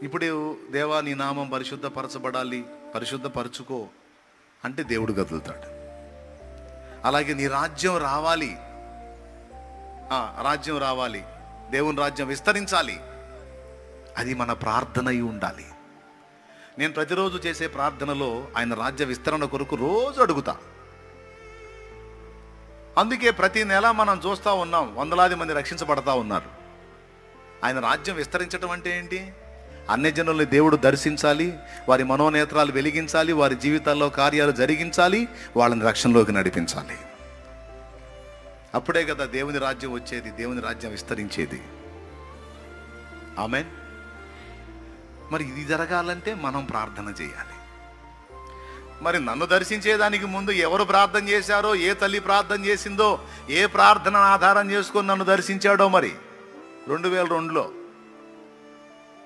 ఇప్పుడు దేవా నీ నామం పరిశుద్ధపరచబడాలి, పరిశుద్ధపరచుకో అంటే దేవుడు కదులుతాడు. అలాగే నీ రాజ్యం రావాలి, రాజ్యం రావాలి, దేవుని రాజ్యం విస్తరించాలి, అది మన ప్రార్థన అయి ఉండాలి. నేను ప్రతిరోజు చేసే ప్రార్థనలో ఆయన రాజ్య విస్తరణ కొరకు రోజు అడుగుతా. అందుకే ప్రతి నెల మనం చూస్తూ ఉన్నాం, వందలాది మంది రక్షించబడతా ఉన్నారు. ఆయన రాజ్యం విస్తరించడం అంటే ఏంటి? అన్యజనుల్ని దేవుడు దర్శించాలి, వారి మనోనేత్రాలు వెలిగించాలి, వారి జీవితాల్లో కార్యాలు జరిగించాలి, వాళ్ళని రక్షణలోకి నడిపించాలి. అప్పుడే కదా దేవుని రాజ్యం వచ్చేది, దేవుని రాజ్యం విస్తరించేది. ఆమేన్. మరి ఇది జరగాలంటే మనం ప్రార్థన చేయాలి. మరి నన్ను దర్శించేదానికి ముందు ఎవరు ప్రార్థన చేశారో, ఏ తల్లి ప్రార్థన చేసిందో, ఏ ప్రార్థన ఆధారం చేసుకొని నన్ను దర్శించాడో, మరి 2002లో